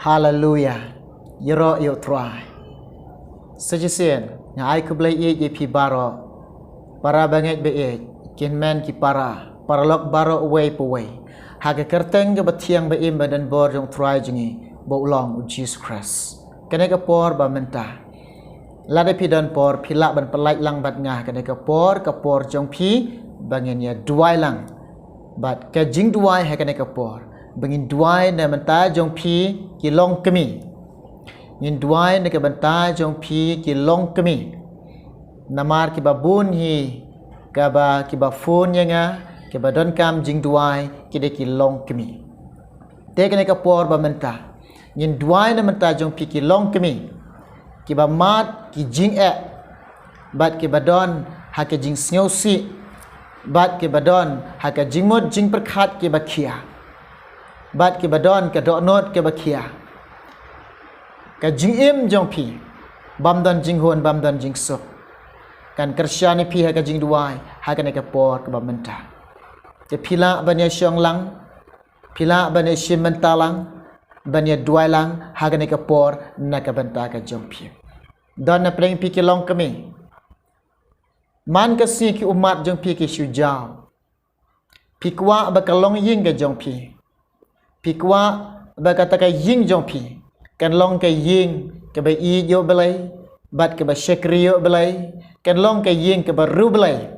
Hallelujah. Yero yo try. Sejisen, ngai ku blai ye pi baro. Para banget be ye, kin men ki para lok baro away po way. Haga kerteng ke batiang be im badan bor jong try jingi, bo long u Jesus Christ. Kene ka por ba menta. Lade pi dan por pilak ban pelait lang bat ngah kene ka por jong pi bangin ya duai lang. Bat ka jing duai ha kene ka por. Bangin duai na menta jong pi ki long kemi. Ngin duai na ka banta jong pi ki long kemi. Namar ki babun hi ka ba ki ba phone nga ki ba don kam jing duai ki de ki long kemi. Te kene ka por ba menta. Ngin duai na menta jong pi ki long kemi. Ki ba mat ki jing bat ki ba don ha ka jing snyo si bat ki ba don ha ka jing mod jing perkhat ki ba kia. Bat ki ba don ka do not ki ba kia. Ka jing im jong pi bam don jing hon bam don jing sok kan kersyani pi ha ka jing duai ha ka ne ka por ka ba menta te pila ban ya syong lang pila ban ya shim menta lang ban ya duai lang ha ka ne ka por na ka benta ka jong pi don na preng pi ki long kami man ka si ki umat jong pi ki syujao pi kwa ba ka long ying ka jong pi kwa ba ka ta ka ying jong pi kan long ke ying ke ba i yo belai bat ke ba shekrio belai kan long ke ying ke ba ru belai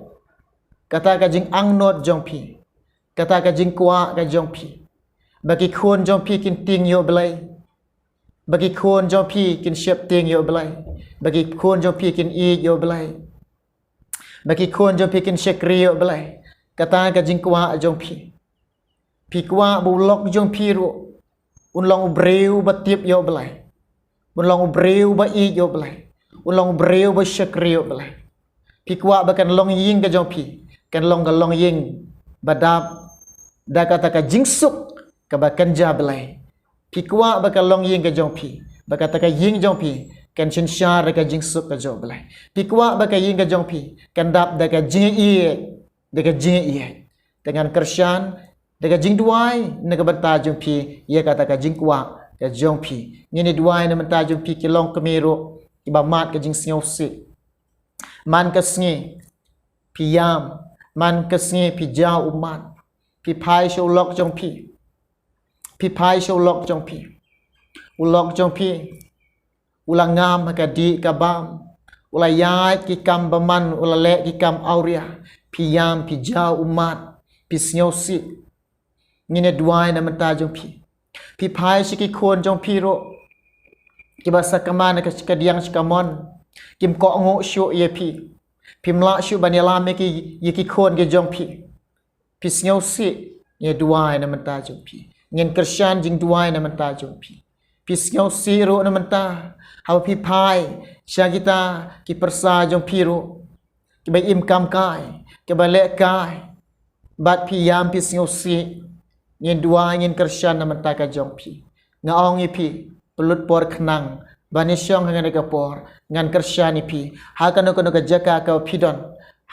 kata ka jing ang not jong pi kata ka jing kwa ka jong pi bagi khon jong pi kin ting yo belai bagi khon jong pi kin shep ting yo belai bagi khon jong pi kin i yo belai bagi khon jong pi kin shekrio belai kata ka jing kwa jong pi kwa bu lok jong pi ru un long breu ba tiep yo belai un long breu ba i yo belai un long breu ba shakrio belai pi kwa ba kan long ying ka jong pi kan long ying badap da kata ka jingsuk ka ba kan ja belai pi kwa ba kan long ying ka jong pi ba kata ka ying jong pi kan chin shar ka jingsuk ka jo belai pi kwa ba ka ying ka jong pi kan dap da ka jing i dengan kersyan daga jing duai na ka banta jong pi ye kata ka jing kwa ka jong pi ngini duai na manta jong pi ki long kamero ki ba mat ka jing snyo si man ka sngi pi yam man ka sngi pi jaw umat pi phai show lok jong pi phai show lok jong pi ulok jong pi ulangam ka di ka bam ulayai ki kam baman ulale ki kam auria pi yam pi jaw umat pi snyo si ngine duai na menta jong pi phai shiki khon jong pi ro ki basa kaman ka diang shikamon kim ko ngo shu ye pi mla shu banela me ki yiki khon ge jong pi snyo si ye duai na menta jong pi ngin kersyan jing duai na menta jong pi snyo si ro na menta ha pi phai sha kita ki persa jong pi ro ki ba im kam kai ki ba le kai bat pi yam pi snyo si ngin dua ngin kersyan na mentaka jong pi ngaong i pi pelut por kenang bani syong ngan ka por ngan kersyan i pi ha kanu ka jaka ka pidon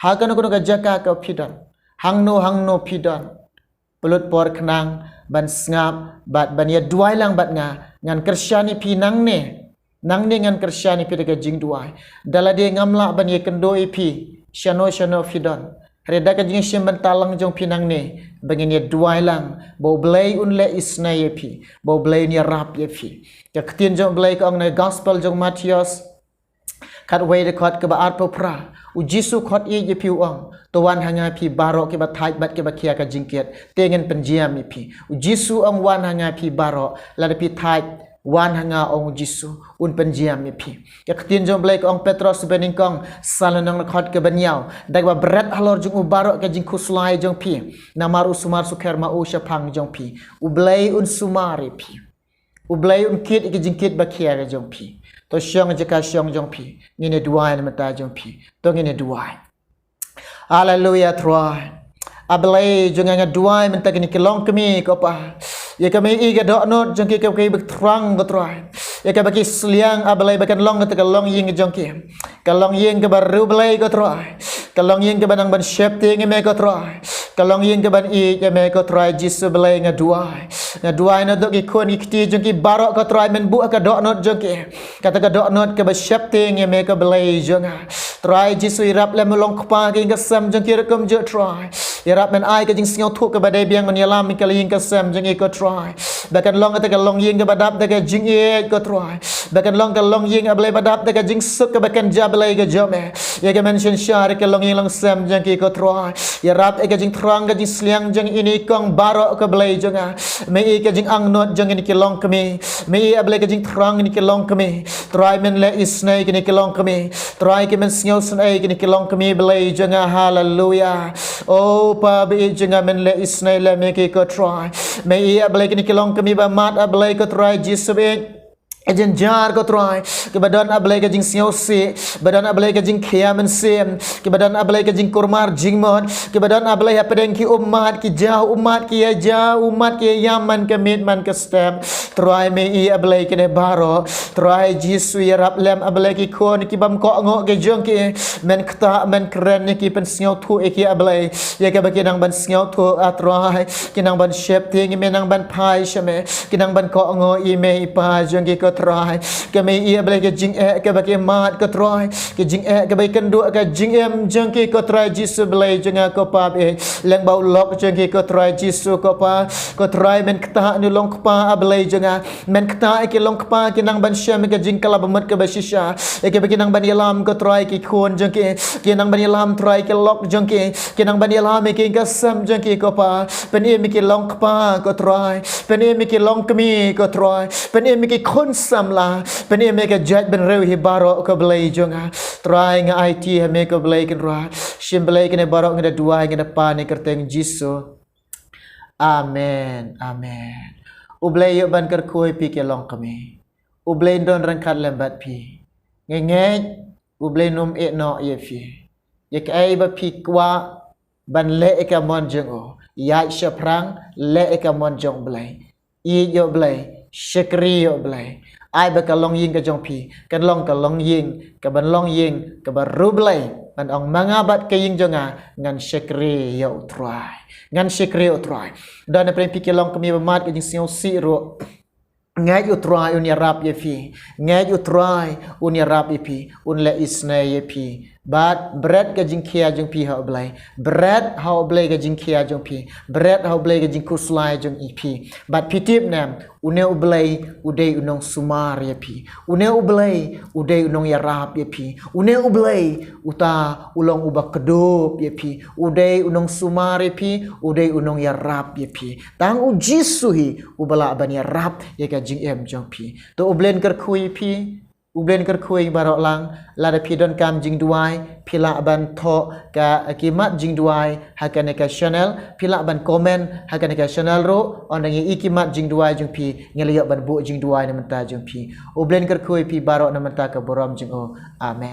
ha kanu ka jaka ka pidon hangno pidon pelut por kenang ban ngap bat ban ya duai lang bat ngan kersyan i pi nang ne ngan kersyan i pi daga jing duai dalade ngamla ban ye kendo i pi shano pidon reda ka jing shim bentalang jong pinang ne bangin ye duai lang bo blai un le isna ye pi bo blai ni rap ye pi ka ktin jong blai ka ong na gospel jong Matius kat wei de khot ka ba art popra u jisu khot ye pi ong to wan hanga pi baro ke ba thai bat ke ba khia ka jingkiet tengen penjiam ye pi u jisu ong wan hanga pi baro la de pi thai wan hanga ong jisu un penjiam mi pi ya ktin jong blai ong Petros bening kong salanang khot ke banyau dag ba bret halor jong u barok ke jing khuslai jong pi namaru sumar sukher ma u shapang jong pi u blai un sumari pi u blai un kit ke jing kit ba khia ke jong pi to syong jaka syong jong pi ngine duai na mata jong pi to ngine duai haleluya troy ablai jong nga duai menta ke ni kelong kemi ko pa ya kami iga dok not jongki kami berterang betroy ya kami bagi seliang abalai bakan long ke long ying jongki kalong ying ke baru balai ke troy kalong ying ke banang ban shep ting me ke troy kalong ying ke ban i ke me ke troy jisu balai ngadua ngaduai no dok ki khon ki kti jong ki barok ka trai men bu ka dok not jong ki kata ka dok not ke ba shap te nge me ka belai jong trai jisu irap le melong kpa ki ka sam jong ki rekom je trai irap men ai ka jing singau thu ka ba dai biang man yalam mi ka ling ka sam jong ki ko trai bakan long ka long ying ka badap ta ka jing e ko trai bakan long ka long ying ablai badap ta ka jing suk ka bakan jablai ka jome ya ka mention shar ka long ying long sam jong ki ko trai ya rap e ka jing trang ka jing sliang jong ini kong barok ka belai jong me e ka jing ang not jong ini ki long kami me e ablai ka jing trang ini ki long kami try men le isnai ki ki long kami try ki men sngau snai ki long kami belai jong hallelujah oh pa be jong men le isnai le me ki ko try me e ablai ki long kami ba mat ablai ko try jisu ejen jar ko try ke badan ablai ke jing siau se badan ablai ke jing khiamen sem ke badan ablai ke jing kurmar jing mon ke badan ablai apedeng ki umat ki jauh umat ki jauh umat ki yaman ke mit man ke step try me i ablai ke de baro try jisu ya rap lem ablai ki kon ki bam ko ngo ke jong ki men kta men kren ni ki pen siau thu e ki ablai ya ke ba ki nang ban siau thu atrai ki nang ban shep ting me nang ban pai shame ki nang ban ko ngo i me pa jong ki try ke me ia balik ke jing ke bagi mat ke try ke jing ke bagi kenduk ke jing em jeng ke try jisu belai jeng ko pa leng bau lok jeng ke try jisu ko pa ko try men kta ni long pa belai jeng men kta ke long pa ke nang ban syam ke jing kala bemet ke basisha ke bagi nang ban yalam ko try ke khon jeng ke nang ban yalam try ke lok jeng ke nang ban yalam ke sam jeng ko pa pen e mi ke long pa ko try pen e mi ke long kemi ko try pen e mi ke khon samla pen e me ke jaj ben rew hi baro ko belai jonga try nga IT me ko belai ken ra shim belai ken baro nga dua nga pa ne kerteng jisu amen amen ublai yo ban ker khoi pi ke long kami ublai don ran khat lembat pi nge ublai num e no ye fi ye kai ba pi kwa ban le e ka mon jongo ya shaprang le e ka mon jong belai i yo belai shakri yo belai ai ba ka long ying ka jong pi kan long ka long ying ka ban long ying ka ba rublai ban ong mangabat ka ying jonga ngan shakri yo try ngan shakri yo try dan na pi ke long kami ba mat ka jing siu si ro ngai you try un ya rap ye fi ngai you try un ya rap ye pi un le isna ye pi but bread ka jing khia jong pi ha blai bread how blai ka jing khia jong pi bread how blai ka jing kuslai jong ep but pitip nam une ublai udai unong sumar ye pi une ublai udai unong ya rap ye pi une ublai uta ulong ubak kedop ye pi udai unong sumar ye pi udai unong ya rap ye pi tang u jisu hi ubala ban ya rap ye ka jing em jong pi to ublen ker khui pi ublen ker khui barok lang la da pi don kam jing duai pila ban tho ka kimat jing duai hakane ka channel pila ban comment hakane ka channel ro on ngi ikimat jing duai jung pi ngeliok ban bu jing duai na menta jung pi ublen ker khui pi barok na menta ka borom jing o amen